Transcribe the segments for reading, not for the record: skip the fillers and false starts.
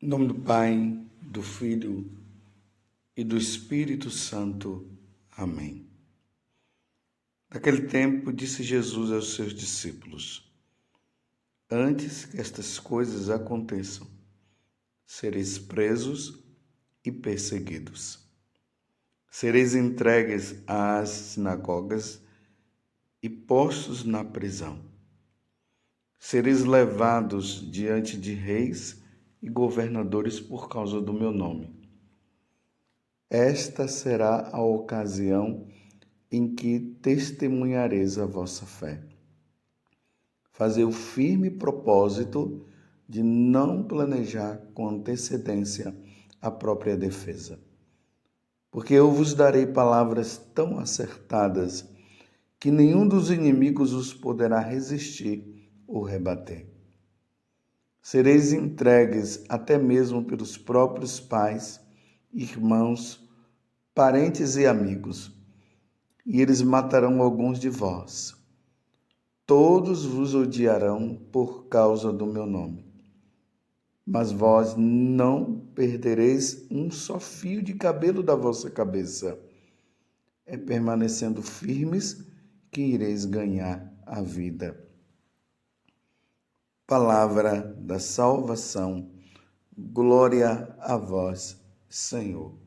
Em nome do Pai, do Filho e do Espírito Santo. Amém. Naquele tempo, disse Jesus aos seus discípulos: Antes que estas coisas aconteçam, sereis presos e perseguidos. Sereis entregues às sinagogas e postos na prisão. Sereis levados diante de reis e governadores por causa do meu nome. Esta será a ocasião em que testemunhareis a vossa fé. Fazei o firme propósito de não planejar com antecedência a própria defesa. Porque eu vos darei palavras tão acertadas que nenhum dos inimigos os poderá resistir ou rebater. Sereis entregues até mesmo pelos próprios pais, irmãos, parentes e amigos, e eles matarão alguns de vós. Todos vos odiarão por causa do meu nome. Mas vós não perdereis um só fio de cabelo da vossa cabeça. É permanecendo firmes que ireis ganhar a vida. Palavra da salvação. Glória a vós, Senhor.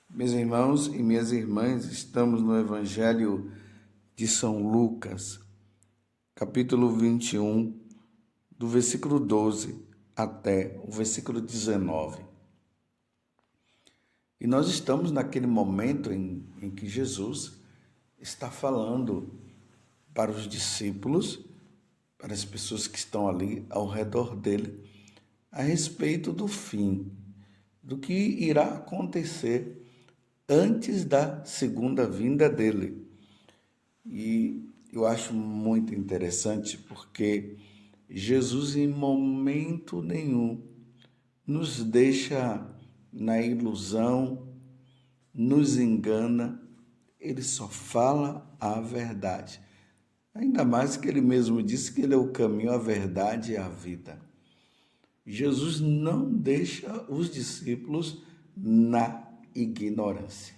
Meus irmãos e minhas irmãs, estamos no Evangelho de São Lucas, capítulo 21, do versículo 12 até o versículo 19. E nós estamos naquele momento em que Jesus está falando para os discípulos, para as pessoas que estão ali ao redor dele, a respeito do fim, do que irá acontecer antes da segunda vinda dele. E eu acho muito interessante porque Jesus em momento nenhum nos deixa na ilusão, nos engana, ele só fala a verdade. Ainda mais que ele mesmo disse que ele é o caminho, a verdade e a vida. Jesus não deixa os discípulos na ignorância.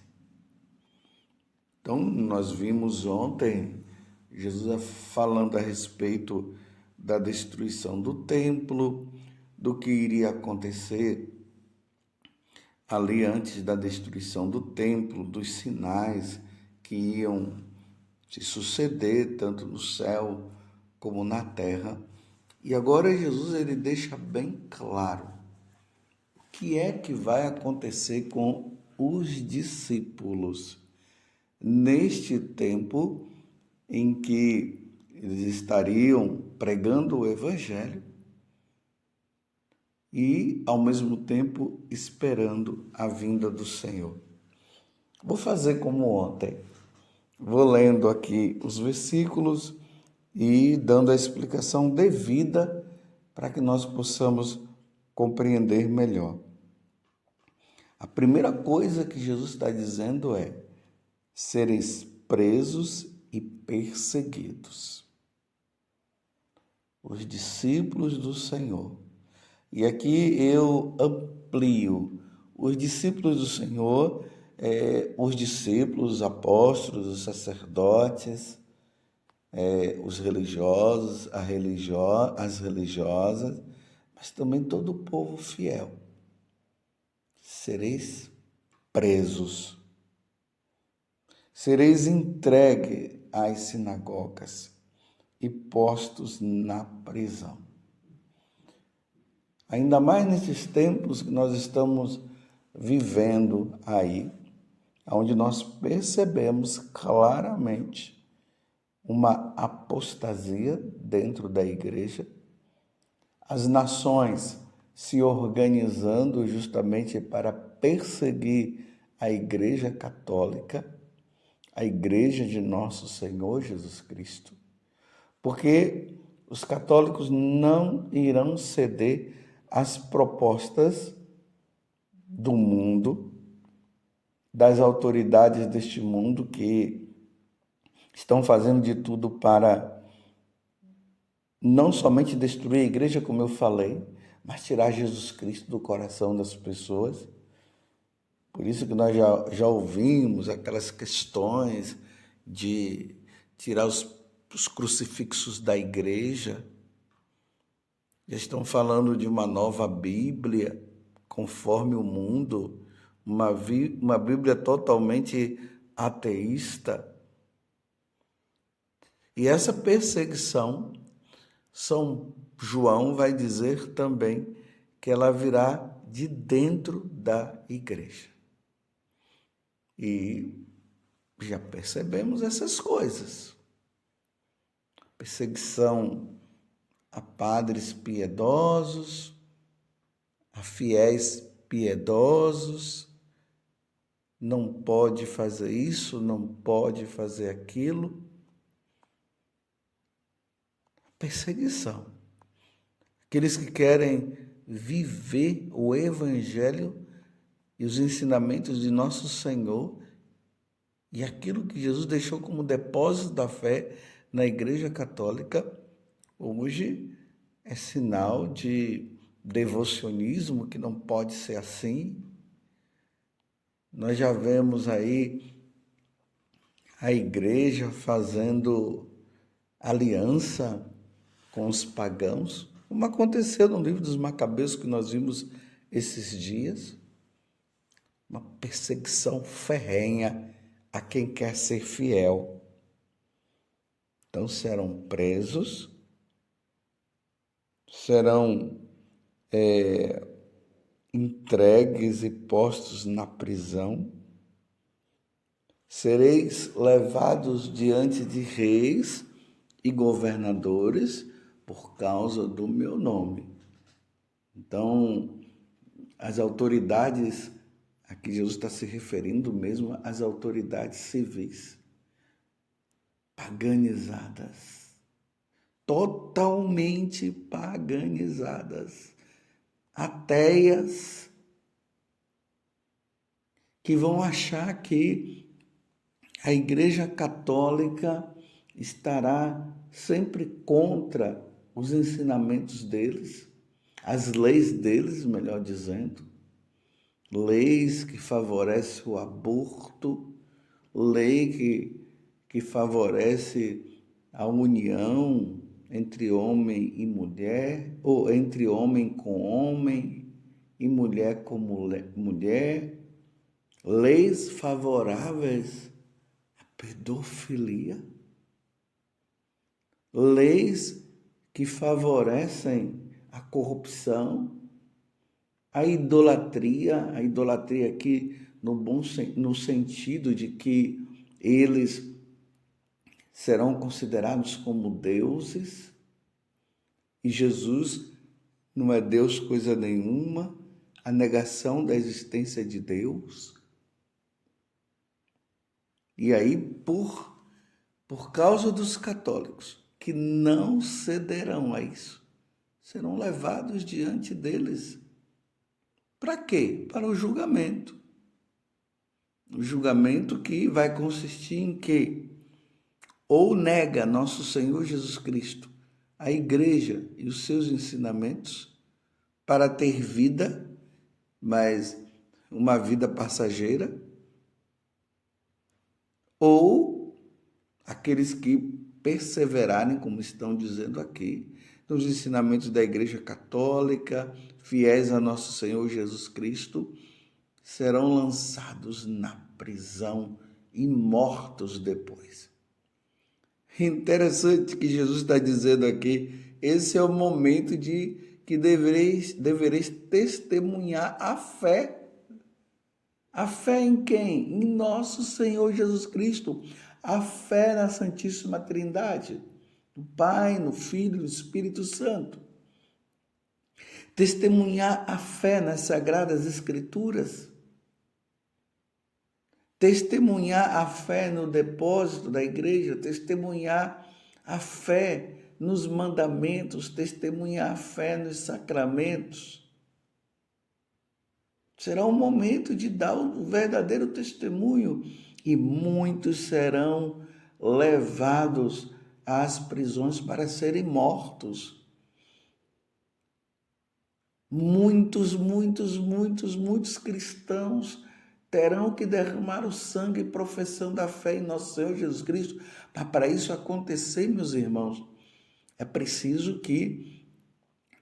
Então, nós vimos ontem Jesus falando a respeito da destruição do templo, do que iria acontecer ali antes da destruição do templo, dos sinais que iam se suceder tanto no céu como na terra. E agora Jesus ele deixa bem claro o que é que vai acontecer com os discípulos neste tempo em que eles estariam pregando o Evangelho e, ao mesmo tempo, esperando a vinda do Senhor. Vou fazer como ontem. Vou lendo aqui os versículos e dando a explicação devida para que nós possamos compreender melhor. A primeira coisa que Jesus está dizendo é: sereis presos e perseguidos. Os discípulos do Senhor. E aqui eu amplio. Os discípulos do Senhor, os discípulos, os apóstolos, os sacerdotes, os religiosos, as religiosas, mas também todo o povo fiel. Sereis presos. Sereis entregue às sinagogas e postos na prisão. Ainda mais nesses tempos que nós estamos vivendo aí, onde nós percebemos claramente uma apostasia dentro da igreja, as nações se organizando justamente para perseguir a Igreja Católica, a Igreja de Nosso Senhor Jesus Cristo, porque os católicos não irão ceder às propostas do mundo, das autoridades deste mundo que estão fazendo de tudo para não somente destruir a igreja, como eu falei, mas tirar Jesus Cristo do coração das pessoas. Por isso que nós já ouvimos aquelas questões de tirar os crucifixos da igreja. Já estão falando de uma nova Bíblia, conforme o mundo, uma Bíblia totalmente ateísta. E essa perseguição, São João vai dizer também que ela virá de dentro da igreja. E já percebemos essas coisas. Perseguição a padres piedosos, a fiéis piedosos, não pode fazer isso, não pode fazer aquilo. Perseguição. Aqueles que querem viver o Evangelho e os ensinamentos de nosso Senhor e aquilo que Jesus deixou como depósito da fé na Igreja Católica, hoje é sinal de devocionismo, que não pode ser assim. Nós já vemos aí a igreja fazendo aliança com os pagãos, como aconteceu no livro dos Macabeus que nós vimos esses dias. Uma perseguição ferrenha a quem quer ser fiel. Então serão presos, serão entregues e postos na prisão, sereis levados diante de reis e governadores por causa do meu nome. Então, as autoridades, aqui Jesus está se referindo mesmo às autoridades civis, paganizadas, totalmente paganizadas, ateias, que vão achar que a Igreja Católica estará sempre contra os ensinamentos deles, as leis deles, melhor dizendo, leis que favorecem o aborto, lei que favorece a união entre homem e mulher, ou entre homem com homem e mulher com mulher, leis favoráveis à pedofilia, leis que favorecem a corrupção, a idolatria aqui no sentido de que eles serão considerados como deuses, e Jesus não é Deus coisa nenhuma, a negação da existência de Deus. E aí, por causa dos católicos, que não cederão a isso, serão levados diante deles. Para quê? Para o julgamento. O julgamento que vai consistir em quê? Ou nega nosso Senhor Jesus Cristo, a igreja e os seus ensinamentos para ter vida, mas uma vida passageira, ou aqueles que perseverarem, como estão dizendo aqui, nos ensinamentos da Igreja Católica, fiéis a nosso Senhor Jesus Cristo, serão lançados na prisão e mortos depois. Interessante que Jesus está dizendo aqui, esse é o momento de que devereis testemunhar a fé. A fé em quem? Em nosso Senhor Jesus Cristo. A fé na Santíssima Trindade, no Pai, no Filho e no Espírito Santo. Testemunhar a fé nas Sagradas Escrituras. Testemunhar a fé no depósito da igreja, testemunhar a fé nos mandamentos, testemunhar a fé nos sacramentos. Será um momento de dar o verdadeiro testemunho e muitos serão levados às prisões para serem mortos. Muitos cristãos terão que derramar o sangue professando a fé em nosso Senhor Jesus Cristo. Mas para isso acontecer, meus irmãos, é preciso que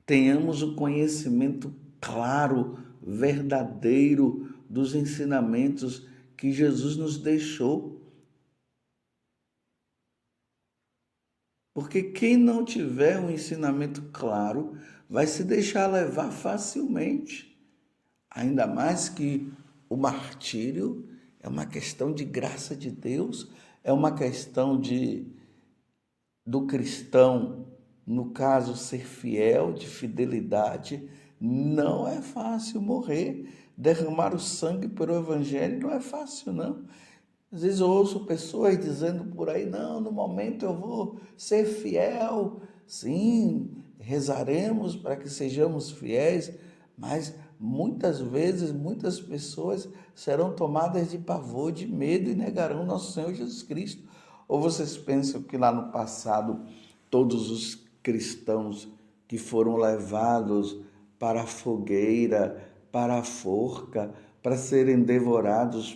tenhamos o conhecimento claro, verdadeiro dos ensinamentos que Jesus nos deixou. Porque quem não tiver um ensinamento claro vai se deixar levar facilmente. Ainda mais que o martírio é uma questão de graça de Deus, é uma questão do cristão, no caso, ser fiel, de fidelidade. Não é fácil morrer, derramar o sangue pelo evangelho não é fácil, não. Às vezes eu ouço pessoas dizendo por aí, não, no momento eu vou ser fiel. Sim, rezaremos para que sejamos fiéis, mas muitas vezes, muitas pessoas serão tomadas de pavor, de medo e negarão nosso Senhor Jesus Cristo. Ou vocês pensam que lá no passado, todos os cristãos que foram levados para a fogueira, para a forca, para serem devorados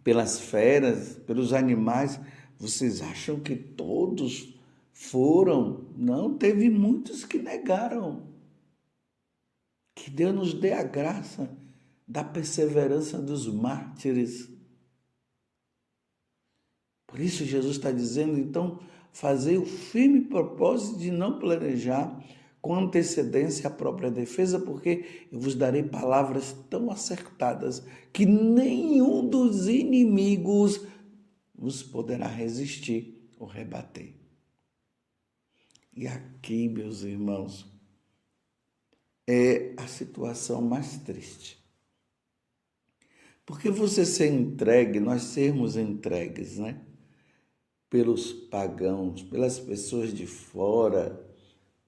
pelas feras, pelos animais, vocês acham que todos foram? Não, teve muitos que negaram. Que Deus nos dê a graça da perseverança dos mártires. Por isso Jesus está dizendo, então, fazer o firme propósito de não planejar com antecedência a própria defesa, porque eu vos darei palavras tão acertadas que nenhum dos inimigos vos poderá resistir ou rebater. E aqui, meus irmãos, é a situação mais triste. Porque você ser entregue, nós sermos entregues, né? Pelos pagãos, pelas pessoas de fora,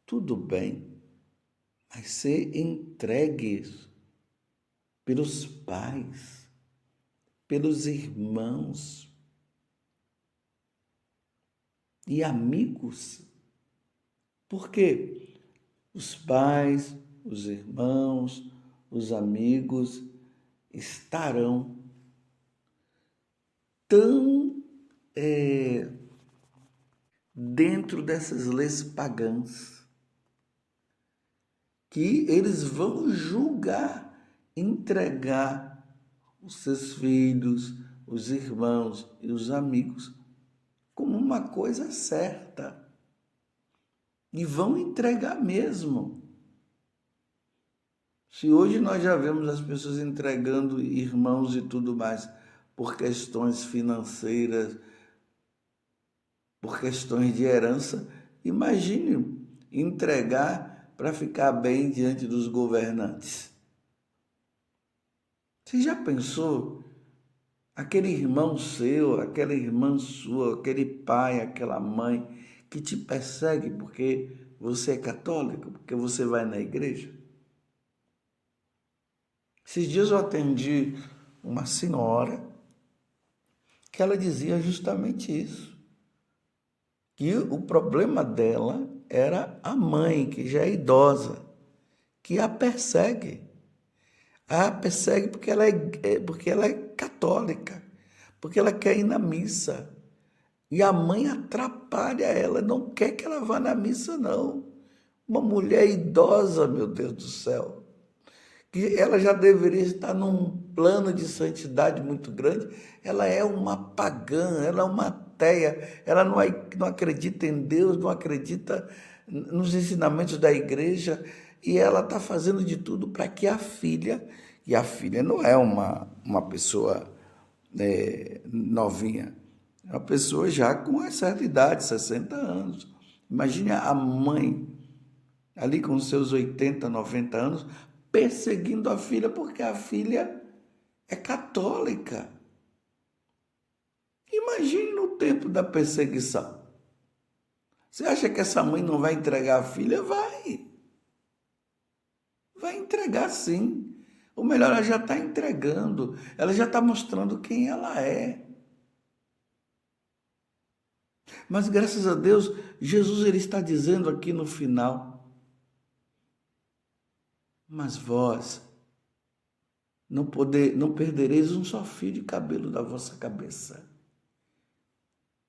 tudo bem, mas ser entregues pelos pais, pelos irmãos e amigos. Porque os pais, os irmãos, os amigos estarão tão dentro dessas leis pagãs que eles vão julgar, entregar os seus filhos, os irmãos e os amigos como uma coisa certa. E vão entregar mesmo. Se hoje nós já vemos as pessoas entregando irmãos e tudo mais por questões financeiras, por questões de herança, imagine entregar para ficar bem diante dos governantes. Você já pensou? Aquele irmão seu, aquela irmã sua, aquele pai, aquela mãe que te persegue porque você é católico, porque você vai na igreja? Esses dias eu atendi uma senhora que ela dizia justamente isso, que o problema dela era a mãe, que já é idosa, que a persegue. A persegue porque ela é católica, porque ela quer ir na missa. E a mãe atrapalha ela, não quer que ela vá na missa, não. Uma mulher idosa, meu Deus do céu, que ela já deveria estar num plano de santidade muito grande, ela é uma pagã, ela é uma ateia, ela não acredita em Deus, não acredita nos ensinamentos da igreja, e ela está fazendo de tudo para que a filha, e a filha não é uma pessoa novinha, é uma pessoa já com uma certa idade, 60 anos. Imagine a mãe, ali com seus 80, 90 anos, perseguindo a filha porque a filha é católica. Imagine no tempo da perseguição. Você acha que essa mãe não vai entregar a filha? Vai. Vai entregar sim. Ou melhor, ela já está entregando. Ela já está mostrando quem ela é. Mas graças a Deus, Jesus ele está dizendo aqui no final Mas vós não perdereis um só fio de cabelo da vossa cabeça.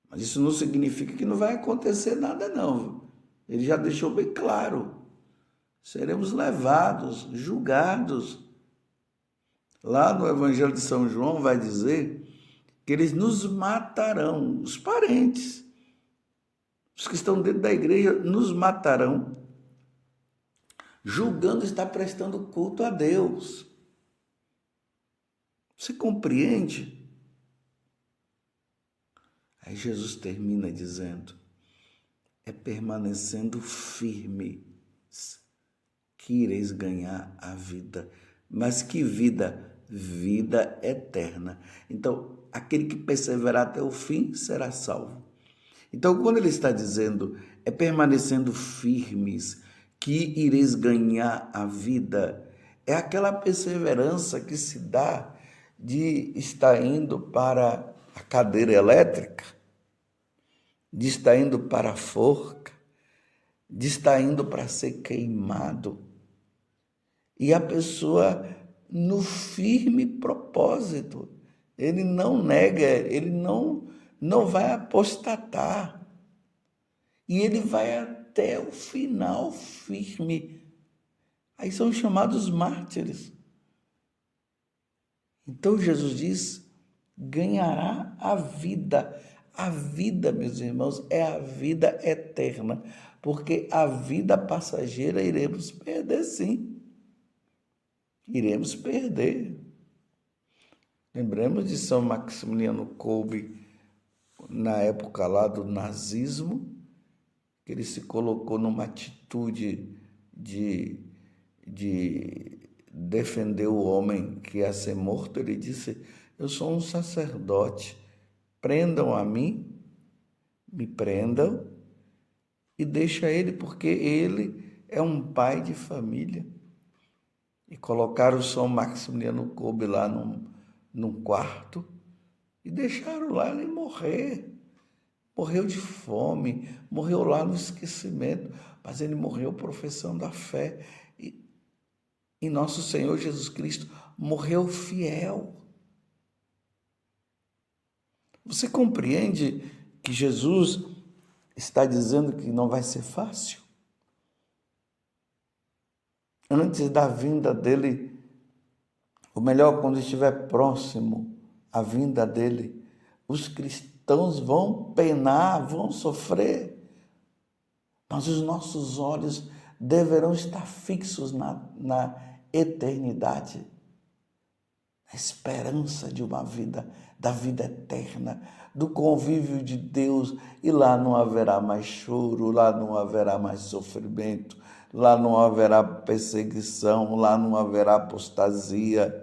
Mas isso não significa que não vai acontecer nada, não. Ele já deixou bem claro. Seremos levados, julgados. Lá no Evangelho de São João vai dizer que eles nos matarão, os parentes, os que estão dentro da igreja nos matarão, julgando estar prestando culto a Deus. Você compreende? Aí Jesus termina dizendo, é permanecendo firme que ireis ganhar a vida. Mas que vida? Vida eterna. Então, aquele que perseverar até o fim será salvo. Então, quando ele está dizendo, é permanecendo firmes que ireis ganhar a vida, é aquela perseverança que se dá de estar indo para a cadeira elétrica, de estar indo para a forca, de estar indo para ser queimado. E a pessoa no firme propósito, ele não nega, ele não vai apostatar. E ele vai até o final firme. Aí são chamados mártires. Então Jesus diz, ganhará a vida. A vida, meus irmãos, é a vida eterna. Porque a vida passageira iremos perder, sim. Iremos perder. Lembremos de São Maximiliano Kolbe, na época lá do nazismo, que ele se colocou numa atitude de defender o homem que ia ser morto. Ele disse, eu sou um sacerdote, prendam a mim, me prendam e deixa ele, porque ele é um pai de família. E colocaram o São Maximiliano Kolbe lá num quarto e deixaram lá ele morrer. Morreu de fome, morreu lá no esquecimento, mas ele morreu professando a fé. E nosso Senhor Jesus Cristo morreu fiel. Você compreende que Jesus está dizendo que não vai ser fácil? Antes da vinda dele, ou melhor, quando estiver próximo à vinda dele, os cristãos vão penar, vão sofrer, mas os nossos olhos deverão estar fixos na eternidade, na esperança de uma vida, da vida eterna, do convívio de Deus, e lá não haverá mais choro, lá não haverá mais sofrimento, lá não haverá perseguição, lá não haverá apostasia.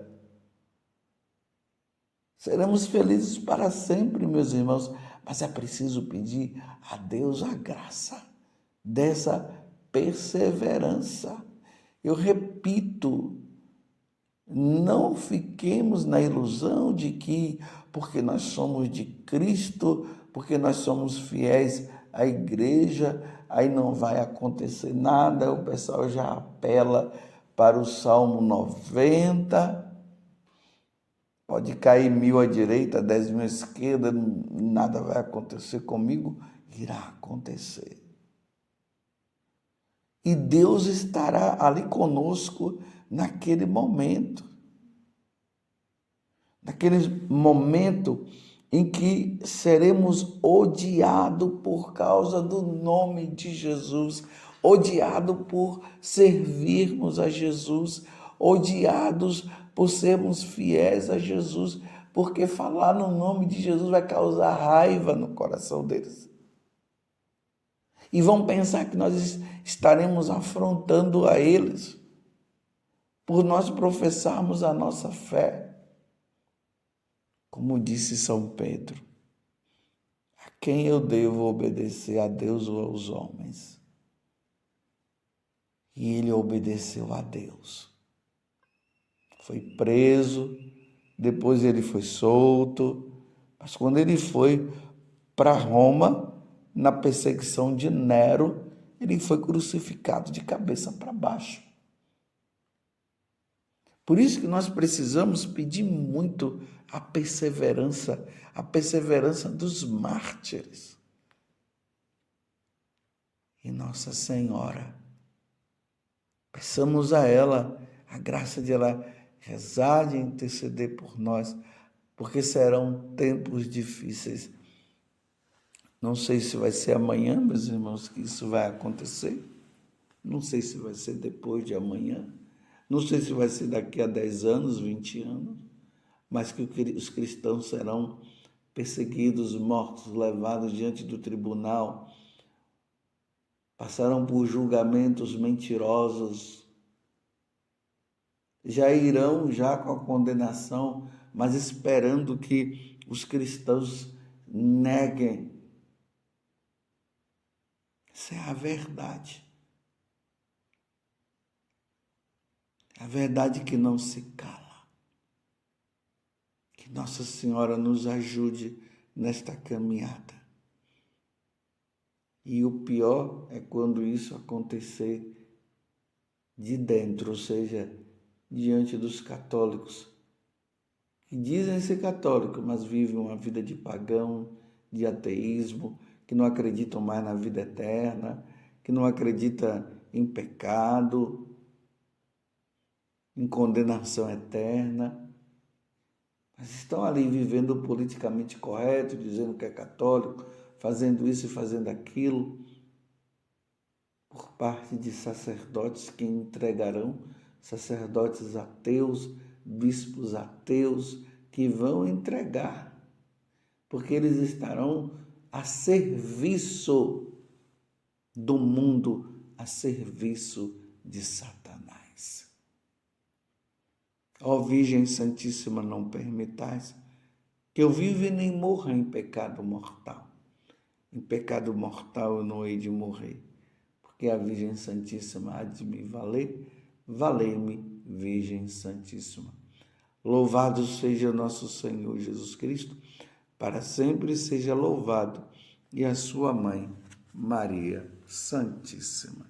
Seremos felizes para sempre, meus irmãos, mas é preciso pedir a Deus a graça dessa perseverança. Eu repito, não fiquemos na ilusão de que, porque nós somos de Cristo, porque nós somos fiéis à igreja, aí não vai acontecer nada. O pessoal já apela para o Salmo 90. Pode cair 1.000 à direita, 10.000 à esquerda, nada vai acontecer comigo. Irá acontecer. E Deus estará ali conosco naquele momento. Naquele momento em que seremos odiados por causa do nome de Jesus, odiados por servirmos a Jesus, odiados por sermos fiéis a Jesus, porque falar no nome de Jesus vai causar raiva no coração deles. E vão pensar que nós estaremos afrontando a eles por nós professarmos a nossa fé. Como disse São Pedro, a quem eu devo obedecer, a Deus ou aos homens? E ele obedeceu a Deus. Foi preso, depois ele foi solto, mas quando ele foi para Roma, na perseguição de Nero, ele foi crucificado de cabeça para baixo. Por isso que nós precisamos pedir muito a perseverança dos mártires. E Nossa Senhora, peçamos a ela a graça de ela rezar e interceder por nós, porque serão tempos difíceis. Não sei se vai ser amanhã, meus irmãos, que isso vai acontecer. Não sei se vai ser depois de amanhã. Não sei se vai ser daqui a 10 anos, 20 anos. Mas que os cristãos serão perseguidos, mortos, levados diante do tribunal. Passarão por julgamentos mentirosos. Já irão com a condenação, mas esperando que os cristãos neguem. Essa é a verdade. A verdade que não se cala. Que Nossa Senhora nos ajude nesta caminhada. E o pior é quando isso acontecer de dentro, ou seja, diante dos católicos, que dizem ser católicos, mas vivem uma vida de pagão, de ateísmo, que não acreditam mais na vida eterna, que não acreditam em pecado, em condenação eterna, mas estão ali vivendo politicamente correto, dizendo que é católico, fazendo isso e fazendo aquilo, por parte de sacerdotes que entregarão, sacerdotes ateus, bispos ateus, que vão entregar, porque eles estarão a serviço do mundo, a serviço de Satanás. Ó Virgem Santíssima, não permitais que eu viva e nem morra em pecado mortal. Em pecado mortal eu não hei de morrer, porque a Virgem Santíssima há de me valer. Valei-me, Virgem Santíssima. Louvado seja nosso Senhor Jesus Cristo, para sempre seja louvado, e a sua mãe, Maria Santíssima.